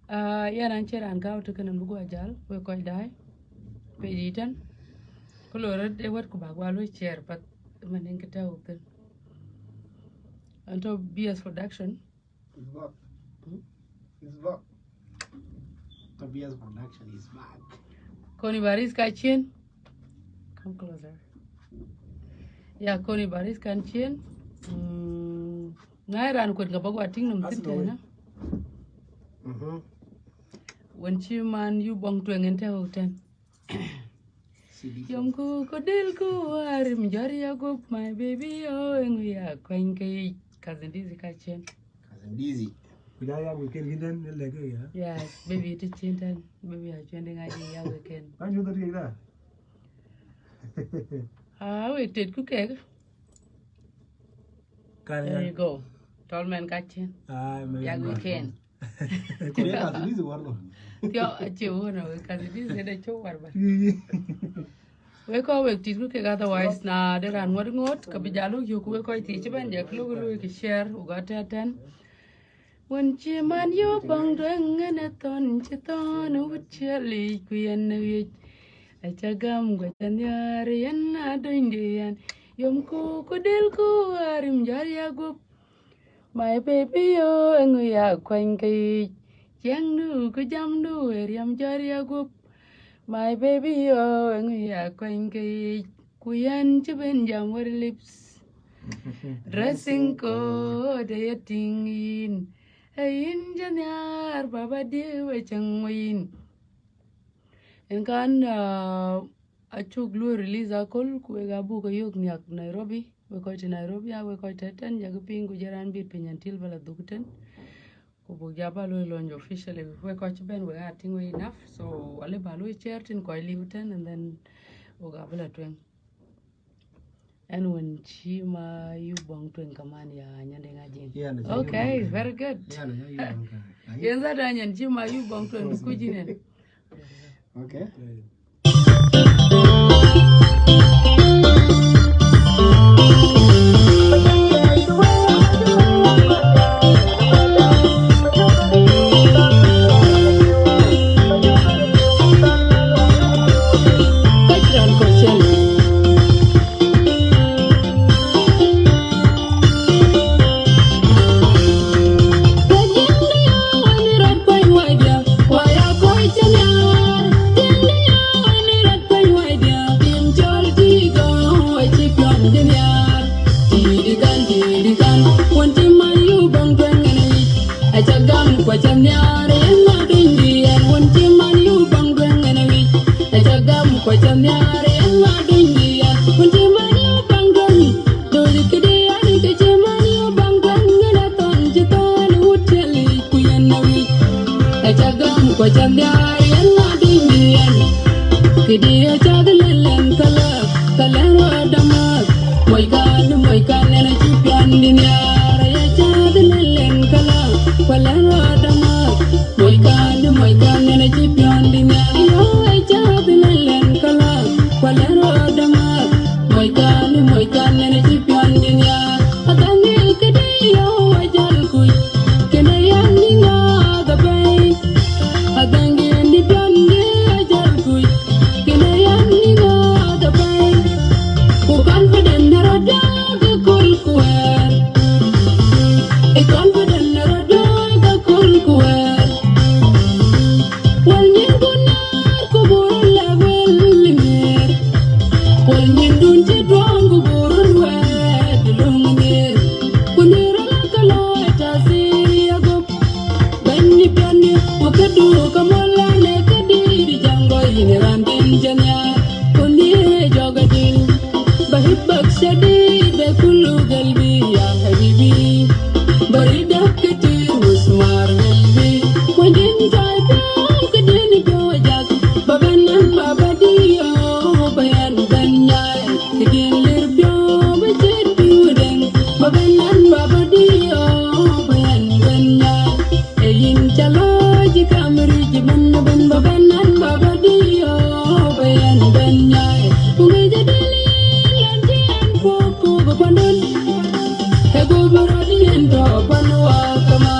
yan an chera an kaw to kanan bugo ajal we koy dai pe jitan ko loro de wat ko bagwa lo cher pat manen kita open anto BS production It's back. It's back. Tobias production is back. Koni Baris Kachin. Come closer. Yeah, Koni Baris Kachin. Nairan could go back ting num tinta. When she man you bong to an hotel. Yom ko kodel ko arim jaria go my baby oh and we are going cousin Dizzy Kachin. Cousin Dizzy. Weekend hidden leg, Yes, baby to chintan, baby are joining idea weekend. I know that. We did cook egg. There you go. Tall man catching. Yeah, weekend. Cousin Dizzy one. Tio, cousin Dizzy the show. We call we did cook egg otherwise. Now, there are what not, Kabijalu, you could quite teach about Jack Lugu share, who got 10. When Chiman you bong dwang and a ton chiton would chilly queen a chagam with an yarian adindian yum coodilco arim jaria goop my baby oh and we are quanky young nu kujam do eriam jaria goop my baby oh and we are quanky kuyan chiben jam with lips dressing code dating in Ayin janyar baba dewe changwin. En kan achuk lu release akol kuega buka yok nyak Nairobi. We koi to Nairobi we koi teten jagupin kujaran bit pinyantil bala dukten. Kubu jaba lu launch officially. We koi ben we are ting we enough. So wale balu chertin koi liuten and then ugabala tweng. And when Chima you bong to Kamania and okay, very good. Yes, that and Chima you bong to Kujin. Okay. Come on.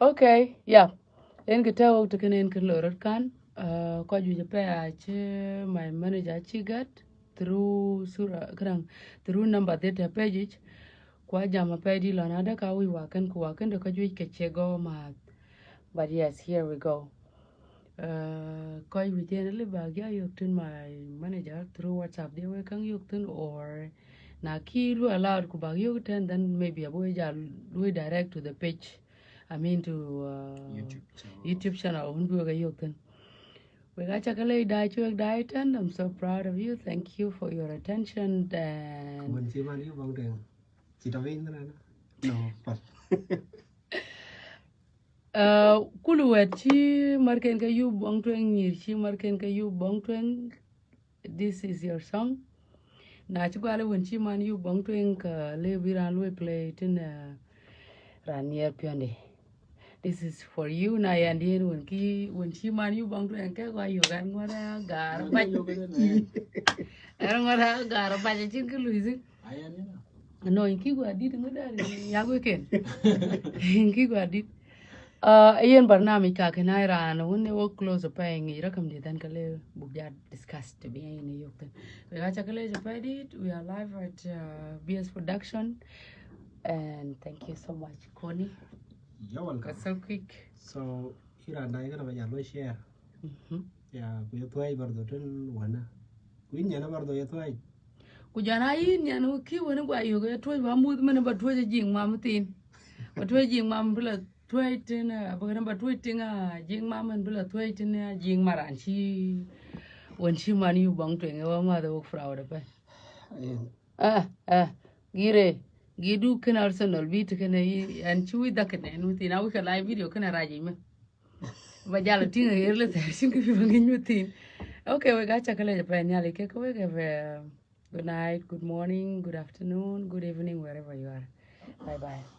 Okay, yeah. En kita waktu kan en kelorot kan, ko ju jape ache my manager chigat through sura kerang through number that page kwa jama pedi lana da ka wi wakan ku wakan da ka ju ke chego ma. But yes, here we go. Ko wi den le ba ga yoktin my manager through WhatsApp de we kan yoktin or na ki lu allowed ku ba yoktin then maybe a boy ja lu direct to the page. I mean to YouTube channel. We got chocolate diet, and I'm so proud of you. Thank you for your attention. And Mình chỉ mang yêu bằng đường chỉ tao viên thế này no Phật kuluwet chi marken ka yu bong tweng nyir chi marken ka yu bong tweng. This is your song. Na chi gwale wen chi man yu bong tweng ka le biran we play tin ranier pionde. This is for you na yandien when chi man yu bong tweng ka go yu gan ngora gar ba ngora gar ba chin ku luisin no inki go adit ngudari ya go ken inki go adit ayen barnami ka kenai ran wonne wo close paying rakam de dan kale bugya discuss to be in yokten we ga chakale japadi we are live at BS production and thank you so much Connie. You're welcome. So quick. So here and I gonna be share. Yeah, we try bardo ten one. We never bardo yet try. Kujana yin yan ki woni gwa yo ga to ba mu men ba to jing mam tin. Ba to jing mam bla to tin ba na ba to tin jing mam men bla to tin jing maran chi won chi man yu bang to nga ma da wok frau da gire gidu kana arsenal bi to kana an chi da kana nu tin awu ka live video kana raji me ba jala tinga yerle ter sin ki ba ngi nyutin okay we ga chakale ja pa nyali ke ko we ke good night, good morning, good afternoon, good evening, wherever you are. Bye bye.